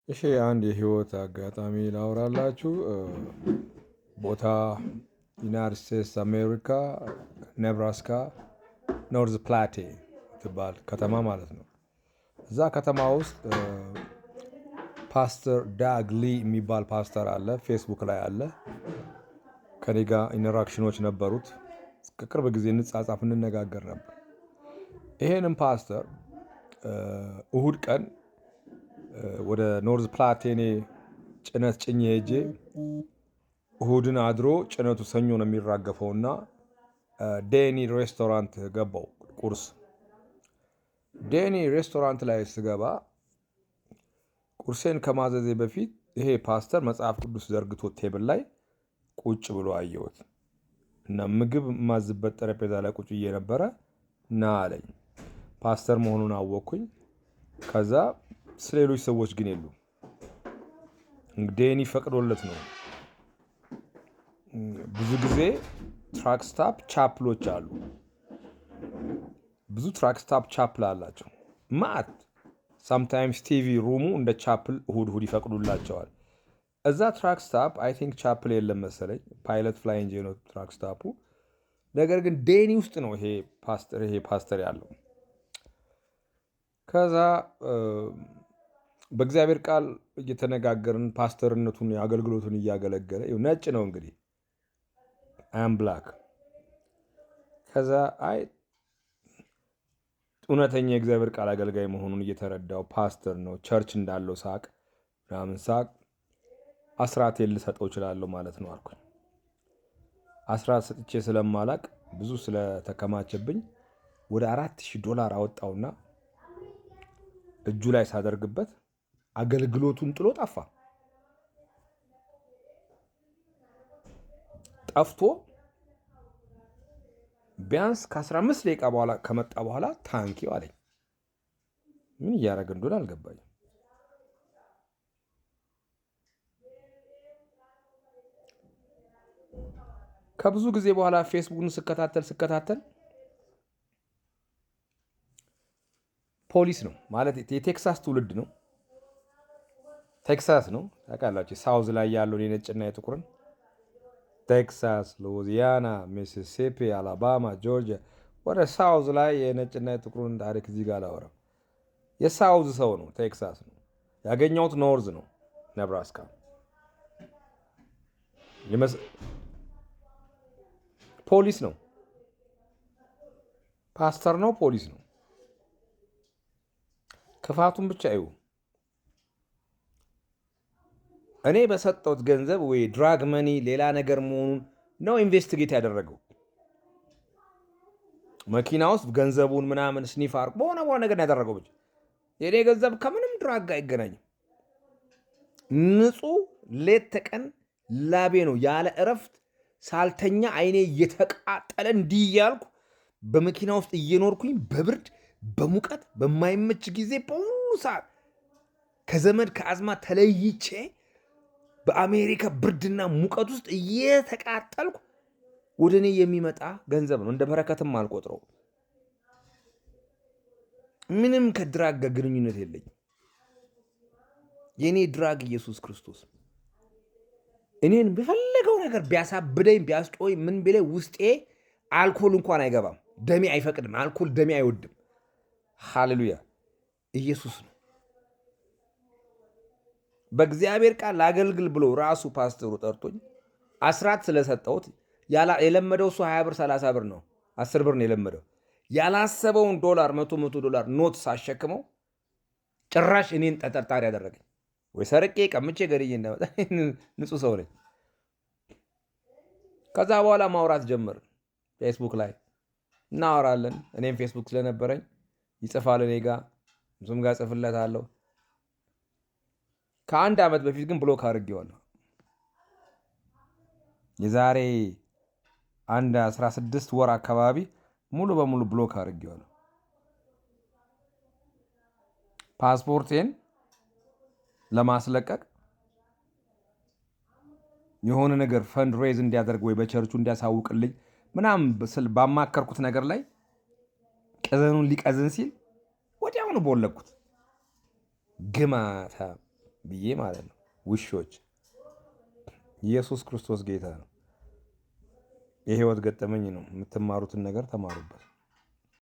እሺ አንድ የህይወት አጋጣሚ ላውራላችሁ። ቦታ ዩናይትድ ስቴትስ አሜሪካ ኔብራስካ ኖርዝ ፕላቴ ትባል ከተማ ማለት ነው። እዛ ከተማ ውስጥ ፓስተር ዳግ ሊ የሚባል ፓስተር አለ። ፌስቡክ ላይ አለ። ከኔ ጋር ኢንተራክሽኖች ነበሩት። ከቅርብ ጊዜ እንጻጻፍ እንነጋገር ነበር። ይሄንም ፓስተር እሁድ ቀን ወደ ኖርዝ ፕላቴኔ ጭነት ጭኜ ሄጄ እሁድን አድሮ ጭነቱ ሰኞ ነው የሚራገፈውና ዴኒ ሬስቶራንት ገባው ቁርስ። ዴኒ ሬስቶራንት ላይ ስገባ ቁርሴን ከማዘዜ በፊት ይሄ ፓስተር መጽሐፍ ቅዱስ ዘርግቶ ቴብል ላይ ቁጭ ብሎ አየሁት እና ምግብ የማዝበት ጠረጴዛ ላይ ቁጭ ብዬ ነበረ እና አለኝ። ፓስተር መሆኑን አወቅኩኝ። ከዛ ስለሌሎች ሰዎች ግን የሉ። ዴኒ ፈቅዶለት ነው። ብዙ ጊዜ ትራክ ስታፕ ቻፕሎች አሉ። ብዙ ትራክ ስታፕ ቻፕል አላቸው ማት ሳምታይምስ ቲቪ ሩሙ እንደ ቻፕል እሁድ ይፈቅዱላቸዋል። እዛ ትራክ ስታፕ አይ ቲንክ ቻፕል የለም መሰለኝ። ፓይለት ፍላይ እንጂ ነው ትራክ ስታፑ። ነገር ግን ዴኒ ውስጥ ነው ይሄ ፓስተር ያለው። ከዛ በእግዚአብሔር ቃል እየተነጋገርን ፓስተርነቱን አገልግሎቱን እያገለገለ ነጭ ነው እንግዲህ አም ብላክ። ከዛ አይ እውነተኛ የእግዚአብሔር ቃል አገልጋይ መሆኑን እየተረዳው ፓስተር ነው ቸርች እንዳለው ሳቅ ምናምን ሳቅ አስራቴን ልሰጠው እችላለሁ ማለት ነው አልኩኝ። አስራት ሰጥቼ ስለማላቅ ብዙ ስለተከማቸብኝ ወደ $4000 አወጣውና እጁ ላይ ሳደርግበት አገልግሎቱን ጥሎ ጠፋ። ጠፍቶ ቢያንስ ከ15 ደቂቃ በኋላ ከመጣ በኋላ ታንኪው አለኝ። ምን እያደረገ እንደሆነ አልገባኝም። ከብዙ ጊዜ በኋላ ፌስቡክን ስከታተል ፖሊስ ነው ማለት የቴክሳስ ትውልድ ነው። ቴክሳስ ነው ታውቃላችሁ። ሳውዝ ላይ ያለውን የነጭና የጥቁርን ቴክሳስ፣ ሉዊዚያና፣ ሚሲሲፒ፣ አላባማ፣ ጆርጂያ ወደ ሳውዝ ላይ የነጭና የጥቁሩን ታሪክ እዚህ ጋር አላወራም። የሳውዝ ሰው ነው። ቴክሳስ ነው ያገኘሁት። ኖርዝ ነው ነብራስካ። ፖሊስ ነው። ፓስተር ነው። ፖሊስ ነው። ክፋቱን ብቻ ይሁ እኔ በሰጠሁት ገንዘብ ወይ ድራግ መኒ ሌላ ነገር መሆኑን ነው ኢንቨስቲጌት ያደረገው። መኪና ውስጥ ገንዘቡን ምናምን ስኒፍ አርቅ በሆነ ነገር ያደረገው ብቻ። የኔ ገንዘብ ከምንም ድራግ ጋር አይገናኝም። ንጹህ ሌት ተቀን ላቤ ነው ያለ እረፍት ሳልተኛ አይኔ እየተቃጠለ እንዲህ እያልኩ በመኪና ውስጥ እየኖርኩኝ በብርድ በሙቀት በማይመች ጊዜ በሁሉ ሰዓት ከዘመድ ከአዝማ ተለይቼ በአሜሪካ ብርድና ሙቀት ውስጥ እየተቃጠልኩ ወደ እኔ የሚመጣ ገንዘብ ነው። እንደ በረከትም አልቆጥረው። ምንም ከድራግ ጋር ግንኙነት የለኝም። የእኔ ድራግ ኢየሱስ ክርስቶስ። እኔን በፈለገው ነገር ቢያሳብደኝ ቢያስጮኝ ምን ቢለኝ ውስጤ አልኮል እንኳን አይገባም። ደሜ አይፈቅድም። አልኮል ደሜ አይወድም። ሃሌሉያ! ኢየሱስ ነው። በእግዚአብሔር ቃል ላገልግል ብሎ ራሱ ፓስተሩ ጠርቶኝ አስራት ስለሰጠሁት የለመደው እሱ 20 ብር 30 ብር ነው 10 ብር ነው የለመደው። ያላሰበውን $100 ኖት ሳሸክመው ጭራሽ እኔን ተጠርጣሪ ያደረገኝ። ወይ ሰርቄ ቀምቼ ገድዬ እንዳመጣ ንጹህ ሰው ነኝ። ከዛ በኋላ ማውራት ጀመርን። ፌስቡክ ላይ እናወራለን። እኔም ፌስቡክ ስለነበረኝ ይጽፋል እኔ ጋር እሱም ጋር ጽፍለታለሁ። ከ1 ዓመት በፊት ግን ብሎክ አድርጌዋለሁ። የዛሬ 16 ወር አካባቢ ሙሉ በሙሉ ብሎክ አድርጌዋለሁ። ፓስፖርቴን ለማስለቀቅ የሆነ ነገር ፈንድ ሬዝ እንዲያደርግ ወይ በቸርቹ እንዲያሳውቅልኝ ምናምን ባማከርኩት ነገር ላይ ቀዘኑን ሊቀዝን ሲል ወዲያውኑ ቦለኩት። ግማታ ብዬ ማለት ነው። ውሾች። ኢየሱስ ክርስቶስ ጌታ ነው። የህይወት ገጠመኝ ነው። የምትማሩትን ነገር ተማሩበት።